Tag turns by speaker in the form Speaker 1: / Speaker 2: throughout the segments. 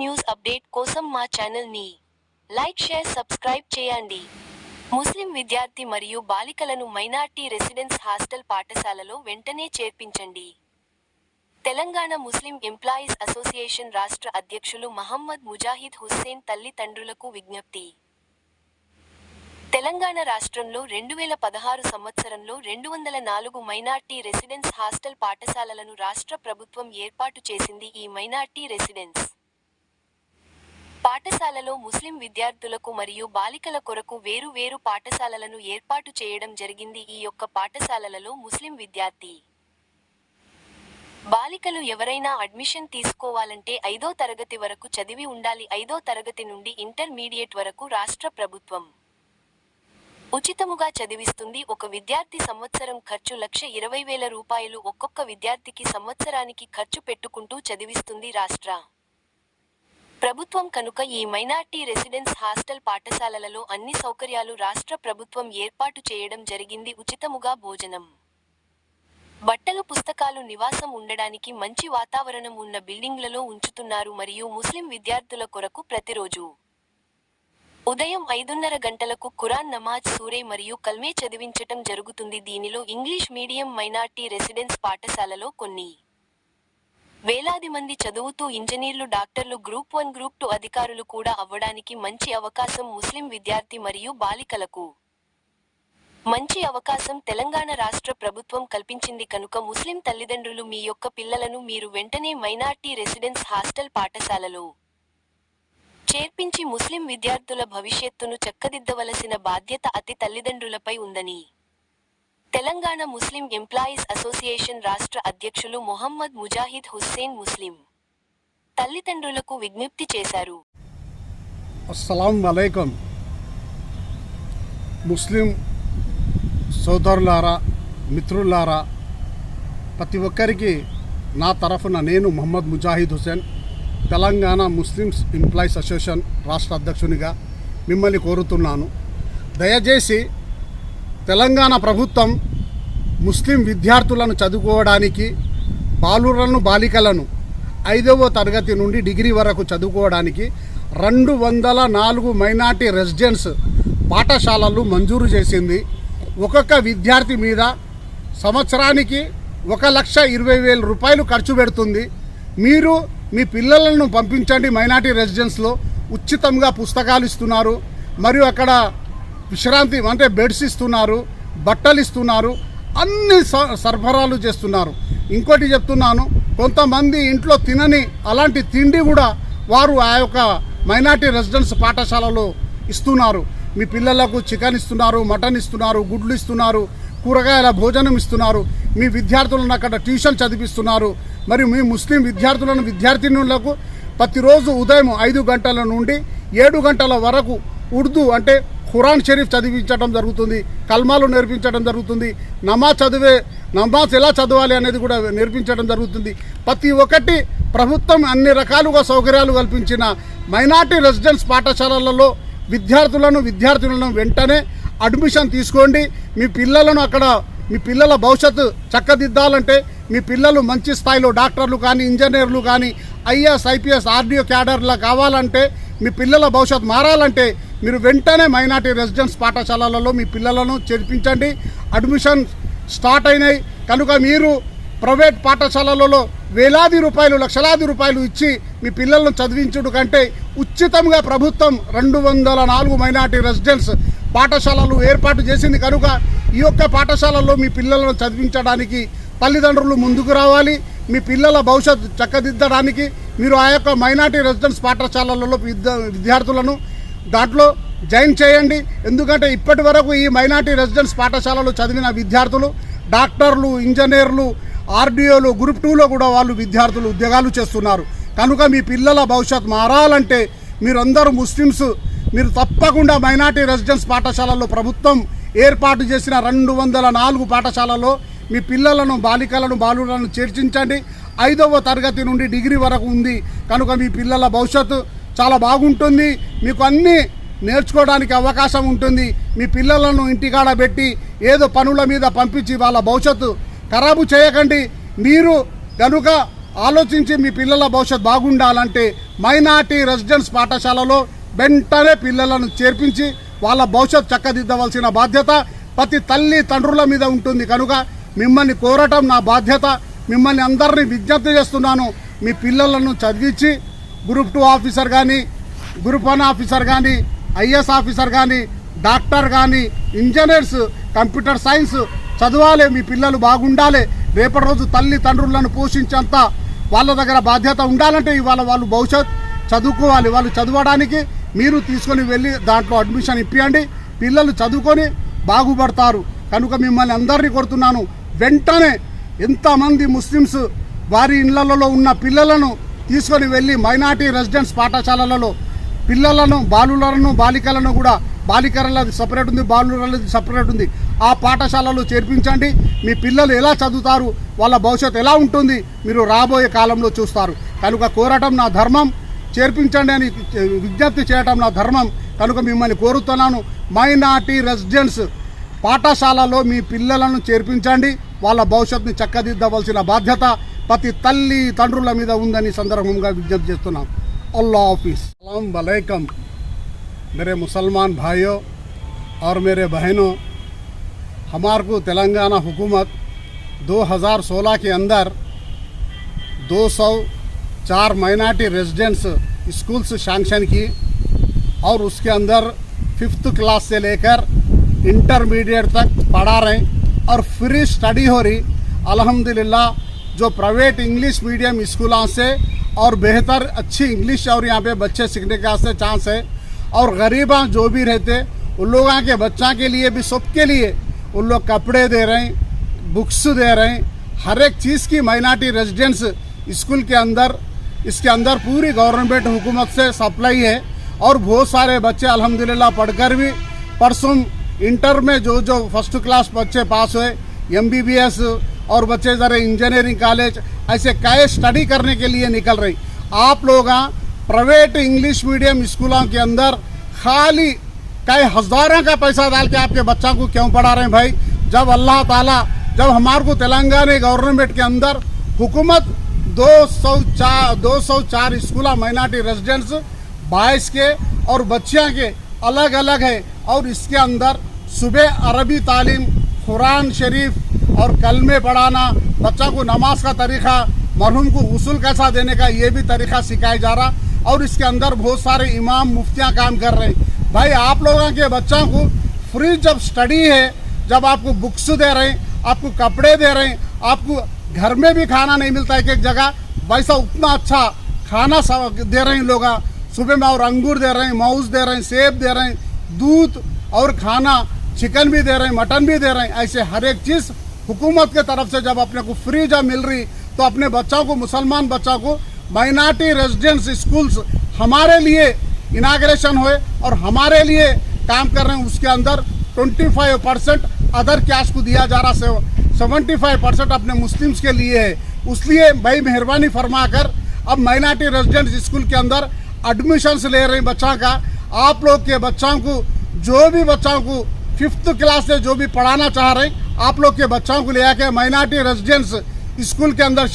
Speaker 1: News update కోసం మా channel ని లైక్, షేర్, సబ్స్క్రైబ్ చేయండి. ముస్లిం విద్యార్థి మరియు బాలికలను మైనార్టీ రెసిడెన్స్ హాస్టల్ పాఠశాలలో వెంటనే చేర్పించండి. తెలంగాణ ముస్లిం ఎంప్లాయీస్ అసోసియేషన్ రాష్ట్ర అధ్యక్షులు మహమ్మద్ ముజాహిద్ హుస్సేన్ తల్లిదండ్రులకు విజ్ఞప్తి. తెలంగాణ రాష్ట్రంలో 2016 సంవత్సరంలో 204 మైనార్టీ రెసిడెన్స్ హాస్టల్ పాఠశాలలను రాష్ట్ర ప్రభుత్వం ఏర్పాటు చేసింది. ఈ మైనార్టీ రెసిడెన్స్ పాఠశాలలో ముస్లిం విద్యార్థులకు మరియు బాలికల కొరకు వేరు వేరు పాఠశాలలను ఏర్పాటు చేయడం జరిగింది. ఈ యొక్క పాఠశాలలలో ముస్లిం విద్యార్థి బాలికలు ఎవరైనా అడ్మిషన్ తీసుకోవాలంటే 5వ తరగతి వరకు చదివి ఉండాలి. 5వ తరగతి నుండి ఇంటర్మీడియట్ వరకు రాష్ట్ర ప్రభుత్వం ఉచితముగా చదివిస్తుంది. ఒక విద్యార్థి సంవత్సరం ఖర్చు 1,20,000 రూపాయలు ఒక్కొక్క విద్యార్థికి సంవత్సరానికి ఖర్చు పెట్టుకుంటూ చదివిస్తుంది రాష్ట్ర ప్రభుత్వం. కనుక ఈ మైనార్టీ రెసిడెన్స్ హాస్టల్ పాఠశాలలలో అన్ని సౌకర్యాలు రాష్ట్ర ప్రభుత్వం ఏర్పాటు చేయడం జరిగింది. ఉచితముగా భోజనం, బట్టలు, పుస్తకాలు, నివాసం ఉండడానికి మంచి వాతావరణం ఉన్న బిల్డింగ్లలో ఉంచుతున్నారు. మరియు ముస్లిం విద్యార్థుల కొరకు ప్రతిరోజు ఉదయం 5:30 గంటలకు ఖురాన్ నమాజ్, సూరే మరియు కల్మే చదివించటం జరుగుతుంది. దీనిలో ఇంగ్లీష్ మీడియం మైనార్టీ రెసిడెన్స్ పాఠశాలలో కొన్ని వేలాది మంది చదువుతూ ఇంజనీర్లు, డాక్టర్లు, గ్రూప్ 1, గ్రూప్ 2 అధికారులు కూడా అవ్వడానికి మంచి అవకాశం ముస్లిం విద్యార్థి మరియు బాలికలకు మంచి అవకాశం తెలంగాణ రాష్ట్ర ప్రభుత్వం కల్పించింది. కనుక ముస్లిం తల్లిదండ్రులు మీ యొక్క పిల్లలను మీరు వెంటనే మైనార్టీ రెసిడెన్స్ హాస్టల్ పాఠశాలలో చేర్పించి ముస్లిం విద్యార్థుల భవిష్యత్తును చక్కదిద్దవలసిన బాధ్యత అతి తల్లిదండ్రులపై ఉందని తెలంగాణ ముస్లిం ఎంప్లాయీస్ అసోసియేషన్ రాష్ట్ర అధ్యక్షులు మొహమ్మద్ ముజాహిద్ హుస్సేన్ ముస్లిం తల్లిదండ్రులకు విజ్ఞప్తి చేశారు.
Speaker 2: అస్సలాము అలైకుం. ముస్లిం సోదరులారా, మిత్రులారా, ప్రతి ఒక్కరికి నా తరఫున నేను Mohammed Mujahid Hussain Telangana Muslims employees association రాష్ట్ర అధ్యక్షునిగా మిమ్మల్ని కోరుతున్నాను. దయచేసి తెలంగాణ ప్రభుత్వం ముస్లిం విద్యార్థులను చదువుకోవడానికి, బాలురలను, బాలికలను 5వ తరగతి నుండి డిగ్రీ వరకు చదువుకోవడానికి 204 మైనార్టీ రెసిడెన్స్ పాఠశాలలు మంజూరు చేసింది. ఒక్కొక్క విద్యార్థి మీద సంవత్సరానికి 1,20,000 రూపాయలు ఖర్చు పెడుతుంది. మీరు మీ పిల్లలను పంపించండి. మైనార్టీ రెసిడెన్స్లో ఉచితంగా పుస్తకాలు ఇస్తున్నారు, మరియు అక్కడ విశ్రాంతి అంటే బెడ్స్ ఇస్తున్నారు, బట్టలు ఇస్తున్నారు, అన్ని సరఫరాలు చేస్తున్నారు. ఇంకోటి చెప్తున్నాను, కొంతమంది ఇంట్లో తినని అలాంటి తిండి కూడా వారు ఆ యొక్క మైనార్టీ రెసిడెన్స్ పాఠశాలలో ఇస్తున్నారు. మీ పిల్లలకు చికెన్ ఇస్తున్నారు, మటన్ ఇస్తున్నారు, గుడ్లు ఇస్తున్నారు, కూరగాయల భోజనం ఇస్తున్నారు. మీ విద్యార్థులను అక్కడ ట్యూషన్ చదివిస్తున్నారు. మరియు మీ ముస్లిం విద్యార్థులను, విద్యార్థినులకు ప్రతిరోజు ఉదయం 5 గంటల నుండి 7 గంటల వరకు ఉర్దూ అంటే ఖురాన్ షరీఫ్ చదివించడం జరుగుతుంది, కల్మాలు నేర్పించడం జరుగుతుంది, నమాజ్ ఎలా చదవాలి అనేది కూడా నేర్పించడం జరుగుతుంది. ప్రతి ఒక్కటి ప్రభుత్వం అన్ని రకాలుగా సౌకర్యాలు కల్పించిన మైనార్టీ రెసిడెన్స్ పాఠశాలలలో విద్యార్థులను వెంటనే అడ్మిషన్ తీసుకోండి. మీ పిల్లలను అక్కడ మీ పిల్లల భవిష్యత్తు చక్కదిద్దాలంటే, మీ పిల్లలు మంచి స్థాయిలో డాక్టర్లు కానీ, ఇంజనీర్లు కానీ, IAS, IPS, RDO క్యాడర్లా కావాలంటే, మీ పిల్లల భవిష్యత్తు మారాలంటే మీరు వెంటనే మైనార్టీ రెసిడెన్స్ పాఠశాలలలో మీ పిల్లలను చేర్పించండి. అడ్మిషన్ స్టార్ట్ అయినాయి కనుక మీరు ప్రైవేట్ పాఠశాలలలో వేలాది రూపాయలు, లక్షలాది రూపాయలు ఇచ్చి మీ పిల్లలను చదివించుడు కంటే ఉచితంగా ప్రభుత్వం 204 మైనార్టీ రెసిడెన్స్ పాఠశాలలు ఏర్పాటు చేసింది. కనుక ఈ యొక్క పాఠశాలలో మీ పిల్లలను చదివించడానికి తల్లిదండ్రులు ముందుకు రావాలి. మీ పిల్లల భవిష్యత్తు చక్కదిద్దడానికి మీరు ఆ యొక్క మైనార్టీ రెసిడెన్స్ పాఠశాలలలో విద్యార్థులను దాంట్లో జాయిన్ చేయండి. ఎందుకంటే ఇప్పటి వరకు ఈ మైనార్టీ రెసిడెన్స్ పాఠశాలలో చదివిన విద్యార్థులు డాక్టర్లు, ఇంజనీర్లు, RDOలు, గ్రూప్ 2లో కూడా వాళ్ళు విద్యార్థులు ఉద్యోగాలు చేస్తున్నారు. కనుక మీ పిల్లల భవిష్యత్తు మారాలంటే మీరందరూ ముస్లిమ్స్, మీరు తప్పకుండా మైనార్టీ రెసిడెన్స్ పాఠశాలలో ప్రభుత్వం ఏర్పాటు చేసిన 204 పాఠశాలలో మీ పిల్లలను, బాలులను చేర్చించండి. 5వ తరగతి నుండి డిగ్రీ వరకు ఉంది కనుక మీ పిల్లల భవిష్యత్తు చాలా బాగుంటుంది. మీకు అన్నీ నేర్చుకోవడానికి అవకాశం ఉంటుంది. మీ పిల్లలను ఇంటికాడ పెట్టి ఏదో పనుల మీద పంపించి వాళ్ళ భవిష్యత్తు ఖరాబు చేయకండి. మీరు కనుక ఆలోచించి మీ పిల్లల భవిష్యత్ బాగుండాలంటే మైనార్టీ రెసిడెన్స్ పాఠశాలలో వెంటనే పిల్లలను చేర్పించి వాళ్ళ భవిష్యత్ చక్కదిద్దవలసిన బాధ్యత ప్రతి తల్లి తండ్రుల మీద ఉంటుంది. కనుక మిమ్మల్ని కోరటం నా బాధ్యత. మిమ్మల్ని అందరినీ విజ్ఞప్తి చేస్తున్నాను, మీ పిల్లలను చదివించి గ్రూప్ 2 ఆఫీసర్ కానీ, గ్రూప్ 1 ఆఫీసర్ కానీ, ఐఏఎస్ ఆఫీసర్ కానీ, డాక్టర్ కానీ, ఇంజనీర్స్, కంప్యూటర్ సైన్స్ చదవాలి. మీ పిల్లలు బాగుండాలి. రేపటి రోజు తల్లి తండ్రులను పోషించేంత వాళ్ళ దగ్గర బాధ్యత ఉండాలంటే ఇవాళ వాళ్ళు భవిష్యత్ చదువుకోవాలి. వాళ్ళు చదవడానికి మీరు తీసుకొని వెళ్ళి దాంట్లో అడ్మిషన్ ఇప్పియండి. పిల్లలు చదువుకొని బాగుపడతారు. కనుక మిమ్మల్ని అందరినీ కోరుతున్నాను, వెంటనే ఎంతమంది ముస్లిమ్స్ వారి ఇళ్లలో ఉన్న పిల్లలను తీసుకొని వెళ్ళి మైనార్టీ రెసిడెన్స్ పాఠశాలలలో పిల్లలను, బాలులను, బాలికలను కూడా, బాలికలది సపరేట్ ఉంది, బాలులది సపరేట్ ఉంది, ఆ పాఠశాలలో చేర్పించండి. మీ పిల్లలు ఎలా చదువుతారు, వాళ్ళ భవిష్యత్తు ఎలా ఉంటుంది మీరు రాబోయే కాలంలో చూస్తారు. కనుక కోరటం నా ధర్మం, చేర్పించండి అని విజ్ఞప్తి చేయటం నా ధర్మం. కనుక మిమ్మల్ని కోరుతున్నాను, మైనార్టీ రెసిడెన్స్ పాఠశాలలో మీ పిల్లలను చేర్పించండి. వాళ్ళ భవిష్యత్తుని చక్కదిద్దవలసిన బాధ్యత ప్రతి తల్లి తండ్రుల మీద ఉందని సందర్భంగా విజ్ఞప్తి చేస్తున్నాం. अल्लाह हाफिज़। अस्सलाम वालेकुम मेरे मुसलमान भाइयों और मेरे बहनों, हमारे को तेलंगाना हुकूमत 2016 के अंदर 204 माइनॉरिटी रेजिडेंस स्कूल्स सैंक्शन की और उसके अंदर 5th क्लास से लेकर इंटरमीडिएट तक पढ़ा रहे और फ्री स्टडी हो रही। अल्हम्दुलिल्लाह जो प्राइवेट इंग्लिश मीडियम स्कूलों से और बेहतर अच्छी इंग्लिश और यहाँ पे बच्चे सीखने का चांस है। और गरीबा जो भी रहते उन लोगों के बच्चा के लिए भी, सबके लिए उन लोग कपड़े दे रहे हैं, बुक्स दे रहे हैं, हर एक चीज़ की माइनॉरिटी रेजिडेंस स्कूल के अंदर, इसके अंदर पूरी गवर्नमेंट हुकूमत से सप्लाई है। और बहुत सारे बच्चे अल्हम्दुलिल्लाह पढ़कर भी परसों इंटर में जो फर्स्ट क्लास बच्चे पास हुए, MBBS और बच्चे ज़रा इंजीनियरिंग कॉलेज ऐसे कई स्टडी करने के लिए निकल रही। आप लोग प्राइवेट इंग्लिश मीडियम स्कूलों के अंदर खाली कई हज़ारों का पैसा डाल के आपके बच्चों को क्यों पढ़ा रहे हैं भाई? जब अल्लाह ताला, जब हमारे को तेलंगाना गवर्नमेंट के अंदर हुकूमत 204 स्कूल माइनॉरिटी रेजिडेंस बॉयज़ के और बच्चियों के अलग अलग है। और इसके अंदर सुबह अरबी तालीम, कुरान शरीफ और कलमे पढ़ाना, बच्चा को नमाज का तरीक़ा, मरहूम को गुस्ल कैसा देने का ये भी तरीक़ा सिखाया जा रहा। और इसके अंदर बहुत सारे इमाम मुफ्तियाँ काम कर रहे हैं। भाई आप लोगों के बच्चों को फ्री जब स्टडी है, जब आपको बुक्स दे रहे हैं, आपको कपड़े दे रहे हैं, आपको घर में भी खाना नहीं मिलता एक एक जगह, वैसा उतना अच्छा खाना दे रहे हैं लोग। सुबह में और अंगूर दे रहे हैं, माउस दे रहे हैं, सेब दे रहे हैं, दूध और खाना, चिकन भी दे रहे हैं, मटन भी दे रहे हैं। ऐसे हर एक चीज़ हुकूमत के तरफ से जब अपने को फ्री जब मिल रही तो अपने बच्चों को, मुसलमान बच्चों को माइनॉरिटी रेजिडेंस स्कूल्स हमारे लिए इनाग्रेशन हुए और हमारे लिए काम कर रहे हैं। उसके अंदर 25% अदर कैश को दिया जा रहा, 75% अपने मुस्लिम्स के लिए है। इसलिए भाई मेहरबानी फरमा कर अब माइनॉरिटी रेजिडेंस स्कूल के अंदर एडमिशन्स ले रहे हैं बच्चों का। आप लोग के बच्चों को, जो भी बच्चों को 5th क्लास से जो भी पढ़ाना चाह रहे हैं, आप लोग के बच्चों को ले आके माइनॉरिटी रेजिडेंस स्कूल के अंदर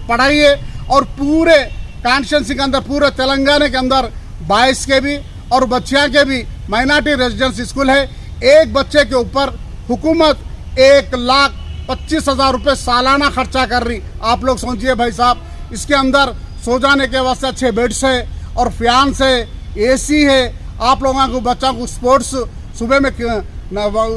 Speaker 2: पढ़ाइए। और पूरे कॉन्स्टिट्यूंसी के अंदर, पूरे तेलंगाना के अंदर बॉयज़ के भी और बच्चियों के भी माइनॉरिटी रेजिडेंस स्कूल है। एक बच्चे के ऊपर हुकूमत 1,25,000 रुपये सालाना खर्चा कर रही। आप लोग सोचिए भाई साहब, इसके अंदर सो जाने के वास्ते अच्छे बेड्स है और फैंस है, AC है। आप लोगों को बच्चों को स्पोर्ट्स सुबह में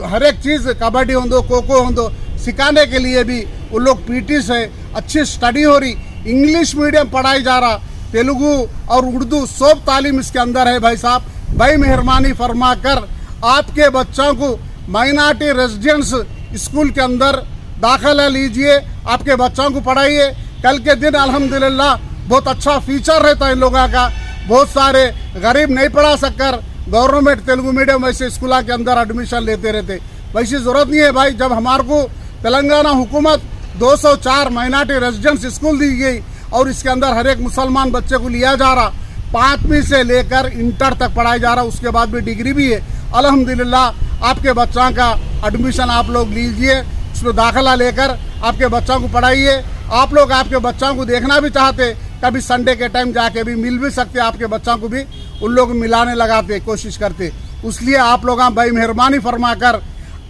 Speaker 2: हर एक चीज़, कबड्डी हो दो, खो खो हो दो, सिखाने के लिए भी उन लोग PTs है। अच्छी स्टडी हो रही, इंग्लिश मीडियम पढ़ाई जा रहा, तेलुगु और उर्दू सब तालीम इसके अंदर है। भाई साहब, भाई मेहरबानी फरमा कर आपके बच्चों को माइनॉरिटी रेजिडेंस स्कूल के अंदर दाखिला लीजिए, आपके बच्चों को पढ़ाइए। कल के दिन अल्हम्दुलिल्लाह बहुत अच्छा फीचर रहता है इन लोगों का। बहुत सारे गरीब नहीं पढ़ा सककर गवर्नमेंट तेलुगु मीडियम वैसे स्कूलों के अंदर एडमिशन लेते रहते। वैसी ज़रूरत नहीं है भाई। जब हमारे को तेलंगाना हुकूमत 204 माइनॉरिटी रेजिडेंस स्कूल दी गई और इसके अंदर हर एक मुसलमान बच्चे को लिया जा रहा, 5वीं से लेकर इंटर तक पढ़ाया जा रहा, उसके बाद भी डिग्री भी है। अल्हम्दुलिल्लाह आपके बच्चों का एडमिशन आप लोग लीजिए, उसमें दाखिला लेकर आपके बच्चों को पढ़ाइए। आप लोग आपके बच्चों को देखना भी चाहते, कभी संडे के टाइम जाके भी मिल भी सकते, आपके बच्चों को भी उन लोग मिलाने लगाते, कोशिश करते। इसलिए आप लोग भाई मेहरबानी फरमाकर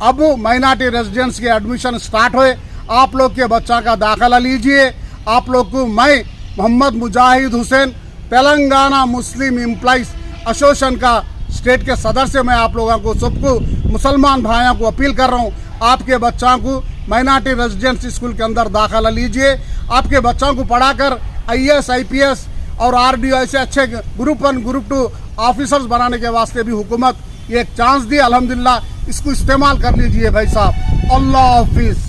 Speaker 2: अब माइनॉरिटी रेजिडेंस के एडमिशन स्टार्ट हुए, आप लोग के बच्चा का दाखिला लीजिए। आप लोग को मैं मोहम्मद मुजाहिद हुसैन तेलंगाना मुस्लिम एम्प्लॉइज एसोसिएशन का स्टेट के सदस्य, मैं आप लोगों को सबको मुसलमान भाइयों को अपील कर रहा हूँ, आपके बच्चों को माइनॉरिटी रेजिडेंस स्कूल के अंदर दाखिला लीजिए। आपके बच्चों को पढ़ाकर IAS IPS और RDO ऐसे अच्छे ग्रुप 1 ग्रुप 2 ऑफिसर्स बनाने के वास्ते भी हुकूमत ये एक चांस दी। अल्हम्दुलिल्लाह इसको इस्तेमाल कर लीजिए भाई साहब। अल्लाह हाफिज़।